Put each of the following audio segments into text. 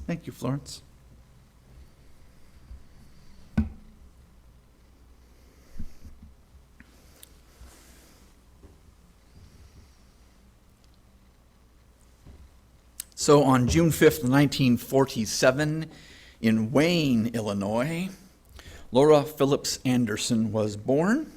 Thank you, Florence. So on June 5th, 1947, in Wayne, Illinois, Laura Phillips Anderson was born.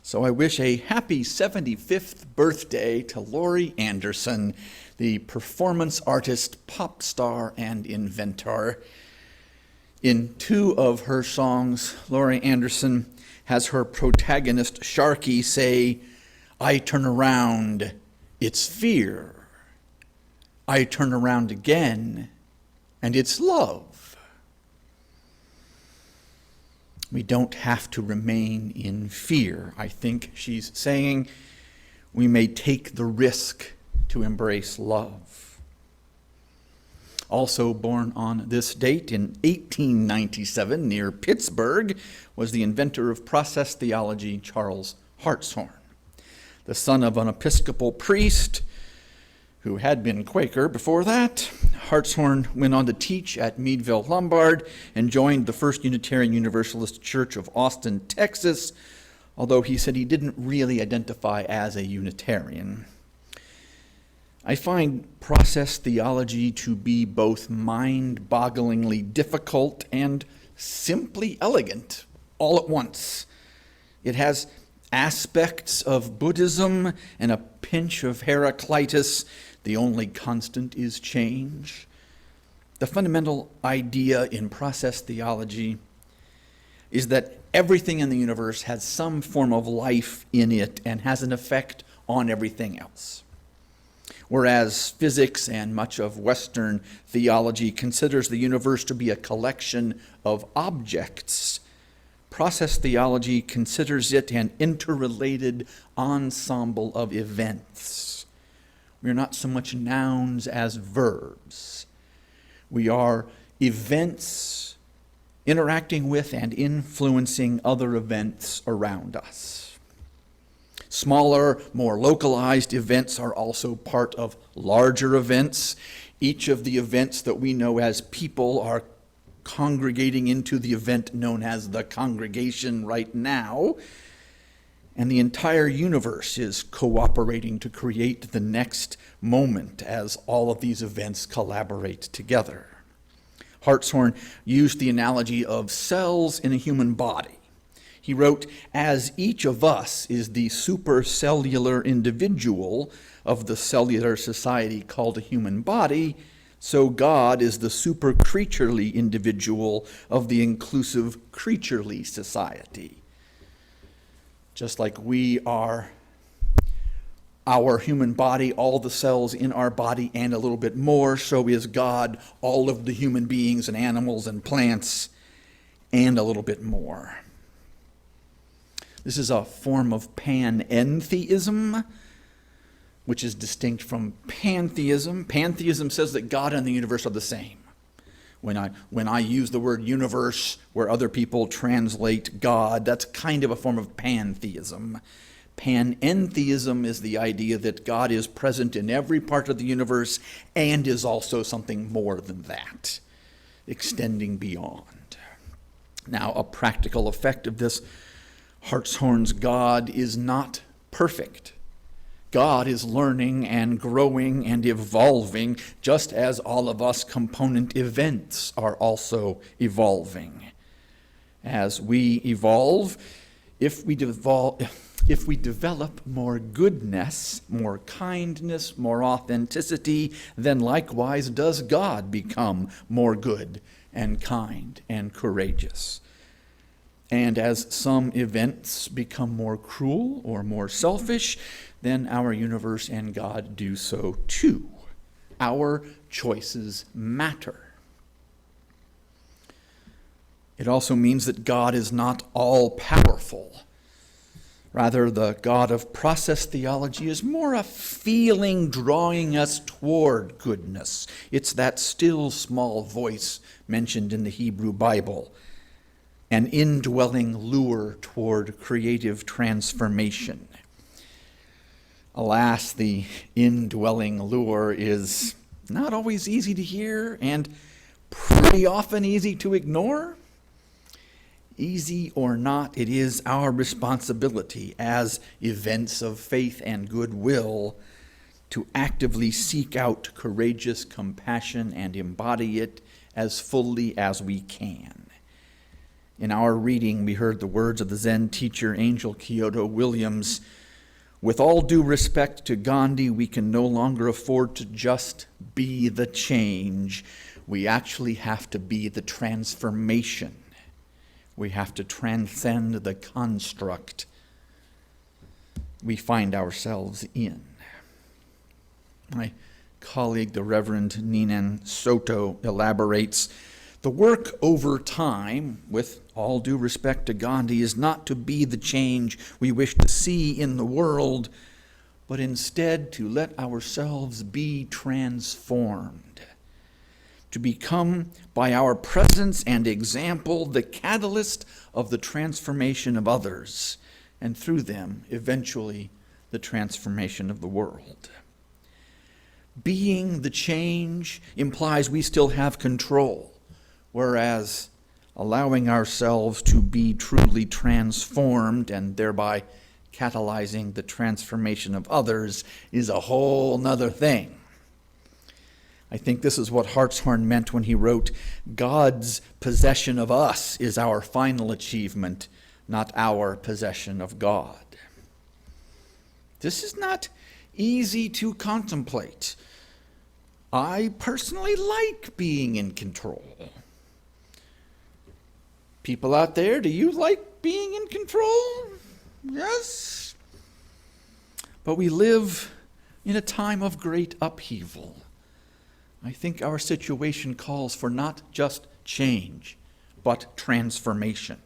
So I wish a happy 75th birthday to Laurie Anderson, the performance artist, pop star, and inventor. In two of her songs, Laurie Anderson has her protagonist, Sharkey, say, "I turn around, it's fear. I turn around again, and it's love." We don't have to remain in fear. I think she's saying we may take the risk to embrace love. Also born on this date in 1897 near Pittsburgh was the inventor of process theology, Charles Hartshorne. The son of an Episcopal priest who had been Quaker before that, Hartshorne went on to teach at Meadville Lombard and joined the First Unitarian Universalist Church of Austin, Texas, although he said he didn't really identify as a Unitarian. I find process theology to be both mind-bogglingly difficult and simply elegant all at once. It has aspects of Buddhism and a pinch of Heraclitus. The only constant is change. The fundamental idea in process theology is that everything in the universe has some form of life in it and has an effect on everything else. Whereas physics and much of Western theology considers the universe to be a collection of objects, process theology considers it an interrelated ensemble of events. We are not so much nouns as verbs. We are events interacting with and influencing other events around us. Smaller, more localized events are also part of larger events. Each of the events that we know as people are congregating into the event known as the congregation right now. And the entire universe is cooperating to create the next moment as all of these events collaborate together. Hartshorne used the analogy of cells in a human body. He wrote, "As each of us is the supercellular individual of the cellular society called a human body, so God is the super-creaturely individual of the inclusive creaturely society." Just like we are our human body, all the cells in our body, and a little bit more, so is God, all of the human beings and animals and plants, and a little bit more. This is a form of panentheism, which is distinct from pantheism. Pantheism says that God and the universe are the same. When I use the word universe where other people translate God, that's kind of a form of pantheism. Panentheism is the idea that God is present in every part of the universe and is also something more than that, extending beyond. Now, a practical effect of this, Hartshorne's God is not perfect. God is learning and growing and evolving, just as all of us component events are also evolving. As we evolve, if we develop more goodness, more kindness, more authenticity, then likewise does God become more good and kind and courageous. And as some events become more cruel or more selfish, then our universe and God do so too. Our choices matter. It also means that God is not all-powerful. Rather, the God of process theology is more a feeling drawing us toward goodness. It's that still small voice mentioned in the Hebrew Bible, an indwelling lure toward creative transformation. Alas, the indwelling lure is not always easy to hear, and pretty often easy to ignore. Easy or not, it is our responsibility as events of faith and goodwill to actively seek out courageous compassion and embody it as fully as we can. In our reading, we heard the words of the Zen teacher, Angel Kyoto Williams. With all due respect to Gandhi, we can no longer afford to just be the change. We actually have to be the transformation. We have to transcend the construct we find ourselves in. My colleague, the Reverend Ninan Soto, elaborates, the work over time, with all due respect to Gandhi, is not to be the change we wish to see in the world, but instead to let ourselves be transformed, to become, by our presence and example, the catalyst of the transformation of others, and through them, eventually, the transformation of the world. Being the change implies we still have control, whereas allowing ourselves to be truly transformed and thereby catalyzing the transformation of others is a whole nother thing. I think this is what Hartshorne meant when he wrote, God's possession of us is our final achievement, not our possession of God. This is not easy to contemplate. I personally like being in control. People out there, do you like being in control? Yes. But we live in a time of great upheaval. I think our situation calls for not just change, but transformation.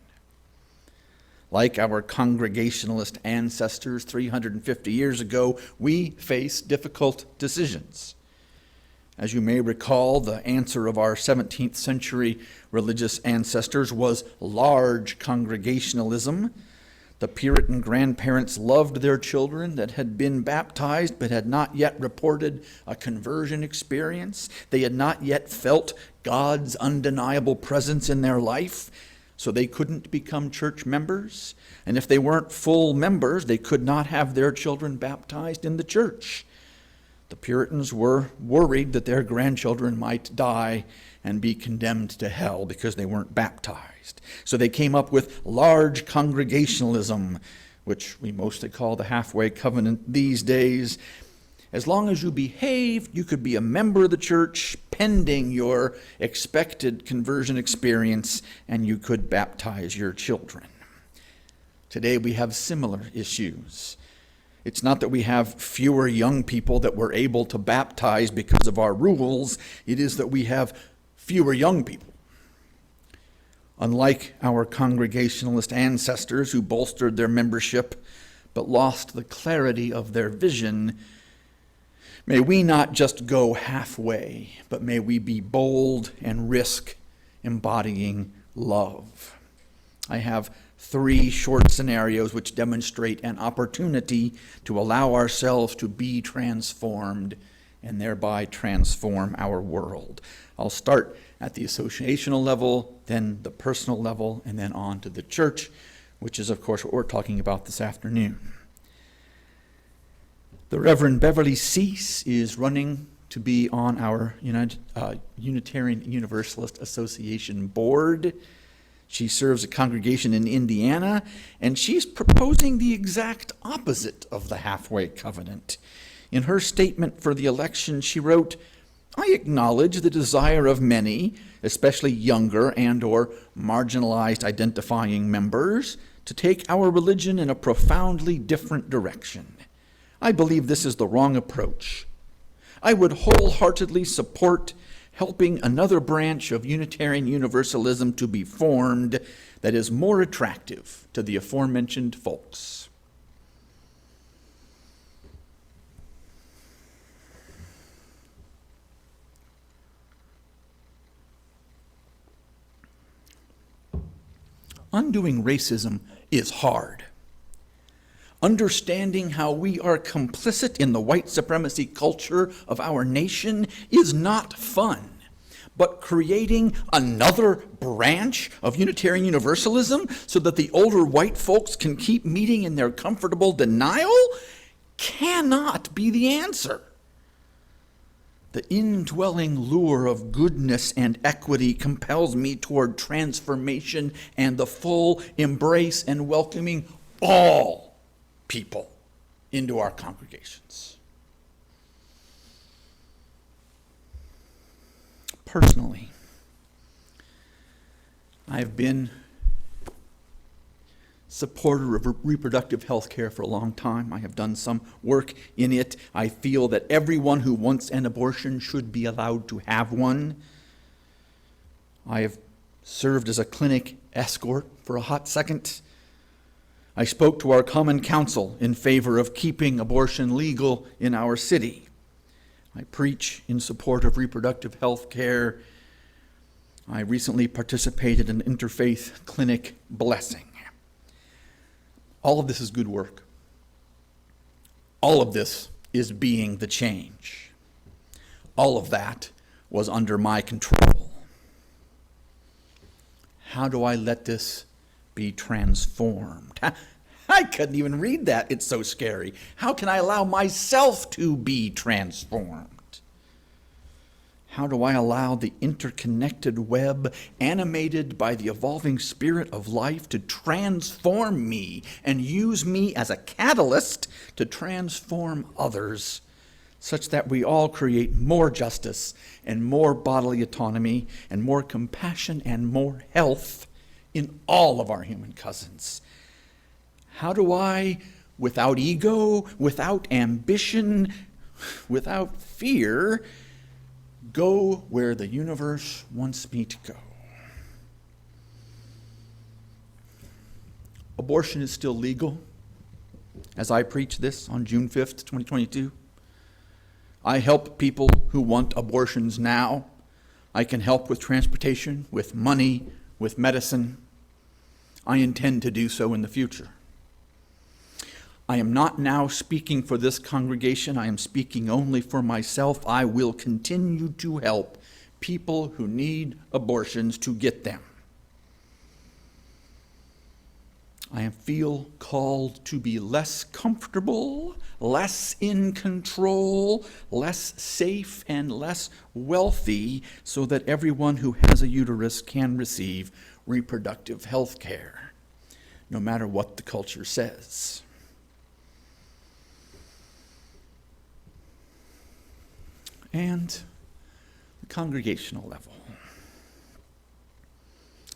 Like our Congregationalist ancestors 350 years ago, we face difficult decisions. As you may recall, the answer of our 17th century religious ancestors was large Congregationalism. The Puritan grandparents loved their children that had been baptized but had not yet reported a conversion experience. They had not yet felt God's undeniable presence in their life, so they couldn't become church members. And if they weren't full members, they could not have their children baptized in the church. The Puritans were worried that their grandchildren might die and be condemned to hell because they weren't baptized. So they came up with large Congregationalism, which we mostly call the halfway covenant these days. As long as you behaved, you could be a member of the church pending your expected conversion experience, and you could baptize your children. Today we have similar issues. It's not that we have fewer young people that we're able to baptize because of our rules. It is that we have fewer young people. Unlike our Congregationalist ancestors who bolstered their membership but lost the clarity of their vision, may we not just go halfway, but may we be bold and risk embodying love. I have 3 short scenarios which demonstrate an opportunity to allow ourselves to be transformed and thereby transform our world. I'll start at the associational level, then the personal level, and then on to the church, which is, of course, what we're talking about this afternoon. The Reverend Beverly Cease is running to be on our Unitarian Universalist Association board. She serves a congregation in Indiana, and she's proposing the exact opposite of the halfway covenant. In her statement for the election, she wrote, I acknowledge the desire of many, especially younger and or marginalized identifying members, to take our religion in a profoundly different direction. I believe this is the wrong approach. I would wholeheartedly support helping another branch of Unitarian Universalism to be formed that is more attractive to the aforementioned folks. Undoing racism is hard. Understanding how we are complicit in the white supremacy culture of our nation is not fun. but creating another branch of Unitarian Universalism so that the older white folks can keep meeting in their comfortable denial cannot be the answer. The indwelling lure of goodness and equity compels me toward transformation and the full embrace and welcoming all people into our congregations. Personally, I've been supporter of reproductive health care for a long time. I have done some work in it. I feel that everyone who wants an abortion should be allowed to have one. I have served as a clinic escort for a hot second. I spoke to our Common Council in favor of keeping abortion legal in our city. I preach in support of reproductive health care. I recently participated in an interfaith clinic blessing. All of this is good work. All of this is being the change. All of that was under my control. How do I let this be transformed? I couldn't even read that. It's so scary. How can I allow myself to be transformed? How do I allow the interconnected web, animated by the evolving spirit of life, to transform me and use me as a catalyst to transform others, such that we all create more justice and more bodily autonomy and more compassion and more health in all of our human cousins? How do I, without ego, without ambition, without fear, go where the universe wants me to go? Abortion is still legal as I preach this on June 5th, 2022. I help people who want abortions now. I can help with transportation, with money, with medicine. I intend to do so in the future. I am not now speaking for this congregation. I am speaking only for myself. I will continue to help people who need abortions to get them. I feel called to be less comfortable, less in control, less safe, and less wealthy, so that everyone who has a uterus can receive reproductive health care, no matter what the culture says. And the congregational level.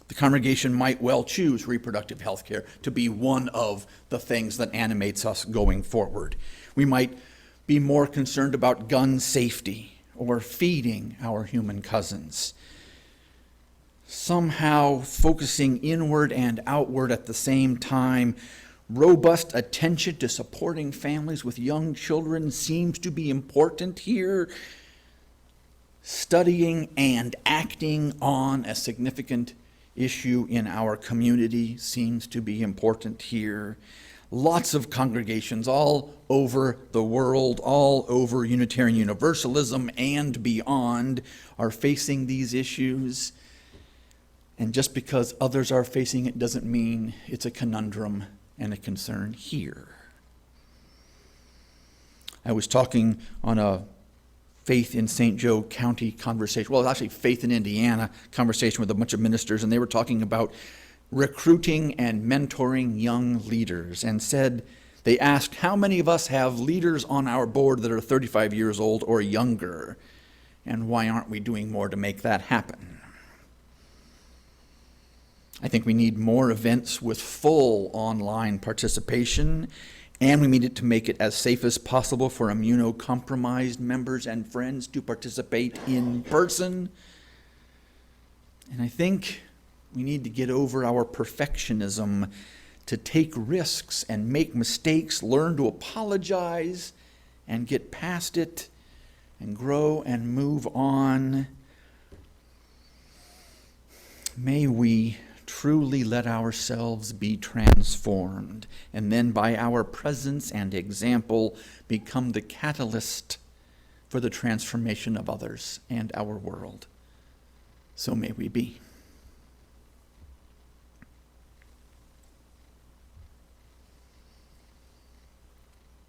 The congregation might well choose reproductive health care to be one of the things that animates us going forward. We might be more concerned about gun safety or feeding our human cousins. Somehow focusing inward and outward at the same time, robust attention to supporting families with young children seems to be important here. Studying and acting on a significant issue in our community seems to be important here. Lots of congregations all over the world, all over Unitarian Universalism and beyond, are facing these issues. And just because others are facing it doesn't mean it's a conundrum and a concern here. I was talking on a Faith in St. Joe County conversation, well, actually Faith in Indiana conversation with a bunch of ministers, and they were talking about recruiting and mentoring young leaders, and they asked, how many of us have leaders on our board that are 35 years old or younger, and why aren't we doing more to make that happen? I think we need more events with full online participation, and we need to make it as safe as possible for immunocompromised members and friends to participate in person. And I think we need to get over our perfectionism, to take risks and make mistakes, learn to apologize and get past it and grow and move on. May we truly let ourselves be transformed, and then by our presence and example become the catalyst for the transformation of others and our world. So may we be.